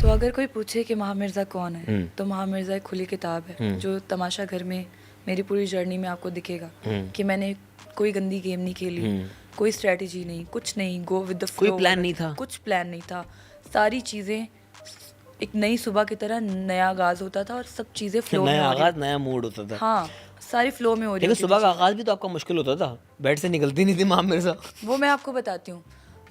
तो अगर कोई पूछे कि महा मिर्ज़ा कौन है, तो महा मिर्ज़ा एक खुली किताब है जो तमाशा घर में मेरी पूरी जर्नी में आपको दिखेगा कि मैंने कोई गंदी गेम नहीं खेली, कोई स्ट्रेटजी नहीं, कुछ नहीं, गो विद द फ्लो, कोई प्लान नहीं था, कुछ प्लान नहीं था। सारी चीज़ें एक नई सुबह की तरह नया आगाज़ होता था और सब चीज़ें फ्लो में नया हो रही, आगाज नया मूड होता था। हाँ सारी फ्लो में हो रही लेकिन थी सुबह का आगाज भी तो आपका मुश्किल होता था, बेड से निकलती नहीं थी महा मिर्ज़ा। वो मैं आपको बताती हूँ।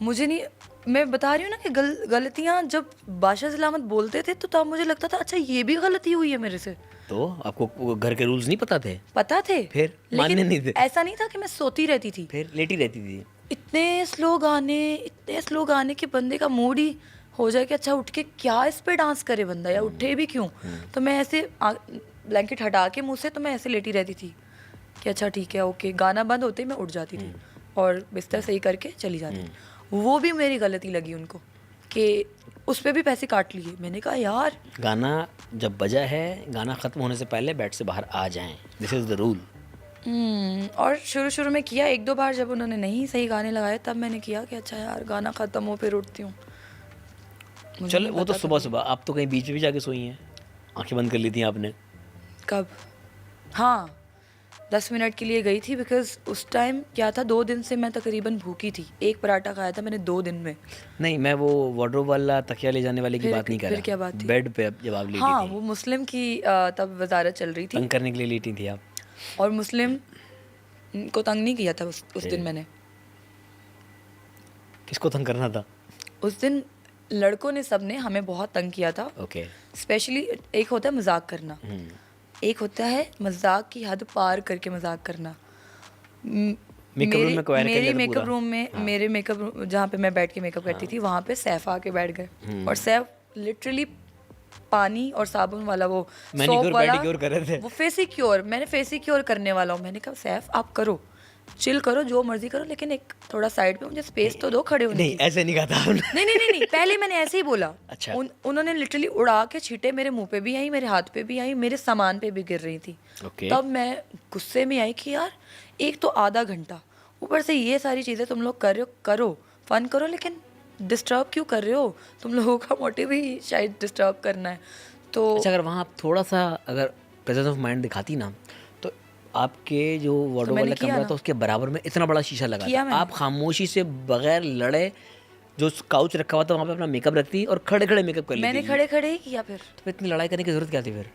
मुझे नहीं, मैं बता रही हूँ ना कि गलतियाँ जब बादशाह सलामत बोलते थे तो तब मुझे लगता था अच्छा ये भी गलती हुई है मेरे से। तो आपको वो घर के रूल्स नहीं पता थे? पता थे, फिर मानने लेकिन नहीं थे? ऐसा नहीं था कि मैं सोती रहती थी, फिर लेटी रहती थी? इतने स्लो गाने कि बंदे का मूड ही हो जाए कि अच्छा उठ के क्या इस पे डांस करे बंदा, या उठे भी क्यों। तो मैं ऐसे ब्लैंकेट हटा के मुंह से तो मैं ऐसे लेटी रहती थी कि अच्छा ठीक है ओके, गाना बंद होते ही मैं उठ जाती थी और बिस्तर सही करके चली जाती थी। वो भी मेरी गलती लगी उनको कि उस पर भी पैसे काट लिए। मैंने कहा यार गाना जब बजा है, गाना ख़त्म होने से पहले बेड से बाहर आ जाएं, दिस इज़ द रूल। और शुरू में किया, एक दो बार जब उन्होंने नहीं सही गाने लगाए तब मैंने किया कि अच्छा यार गाना ख़त्म हो फिर उठती हूँ। चलो वो तो सुबह आप तो कहीं बीच में भी जाके सोई हैं, आंखें बंद कर ली थी आपने? कब? हाँ 10 मिनट के लिए गई थी, बिकॉज उस टाइम क्या था 2 दिन से मैं तकरीबन भूखी थी। एक पराठा खाया था मैंने 2 दिन में। नहीं, मैं वो वार्डरोब वाला तकिया ले जाने वाले की बात नहीं कर रहा। फिर क्या बात थी? बेड पे जब आप लेटी हाँ थी, वो मुस्लिम की तब वजारत चल रही थी तंग करने के लिए लेटी थी आप। और मुस्लिम को तंग नहीं किया था उस दिन मैंने। किसको तंग करना था? उस दिन लड़कों ने, सब ने हमें बहुत तंग किया था। ओके। स्पेशली एक होता है मजाक करना, एक होता है मजाक की हद पार करके मजाक करना। मेकअप रूम में क्वायर मेरे किया मेकअप रूम में, मेरे मेकअप रूम जहाँ पे मैं बैठ के मेकअप करती थी वहाँ पे सैफ आके बैठ गए और सैफ लिटरली पानी और साबुन वाला वो सोप वाला कर रहे थे। वो फेसिक्योर, मैंने फेसिक्योर करने वाला हूँ। मैंने कहा सैफ आप करो, चिल करो, जो मर्जी करो, लेकिन एक थोड़ा साइड पे मुझे स्पेस तो दो खड़े होने नहीं, की। ऐसे नहीं कहा था आपने। नहीं, पहले मैंने ऐसे ही बोला। अच्छा। उन्होंने लिटरली उड़ा के छींटे मेरे मुंह पे भी आई, मेरे हाथ पे भी आई, मेरे सामान पे भी गिर रही थी। तब मैं गुस्से में आई कि यार एक तो आधा घंटा, ऊपर से ये सारी चीज़ें तुम लोग कर रहे हो, करो फन करो, लेकिन डिस्टर्ब क्यों कर रहे हो? तुम लोगों का मोटिव ही शायद डिस्टर्ब करना है। तो अच्छा, अगर वहाँ आप थोड़ा सा अगर प्रेजेंस ऑफ माइंड दिखाती ना, तो आपके जो वार्डरोब वाला कमरा था उसके बराबर में इतना बड़ा शीशा लगा था, आप खामोशी से बगैर लड़े जो काउच रखा हुआ था वहाँ पे अपना मेकअप रखती और खड़े खड़े मेकअप कर लेती। मैंने खड़े खड़े ही किया। फिर तो इतनी लड़ाई करने की जरूरत क्या थी फिर?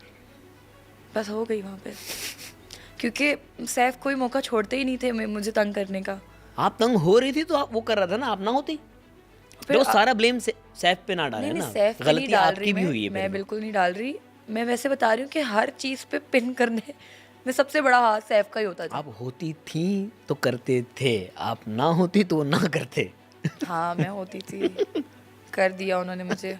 बस हो गई वहाँ पे, क्योंकि सैफ कोई मौका छोड़ते ही नहीं थे मुझे तंग करने का। आप तंग हो रही थी तो आप वो कर रहा था ना, आप ना होती। तो सारा ब्लेम सैफ पे ना डाले ना, गलती आपकी भी हुई है। मैं बिल्कुल नहीं डाल रही, मैं वैसे बता रही हूँ कि हर चीज़ पे पिन करने में सबसे बड़ा हाथ सैफ का ही होता था। आप होती थी तो करते थे, आप ना होती तो ना करते। हाँ मैं होती थी, कर दिया उन्होंने मुझे।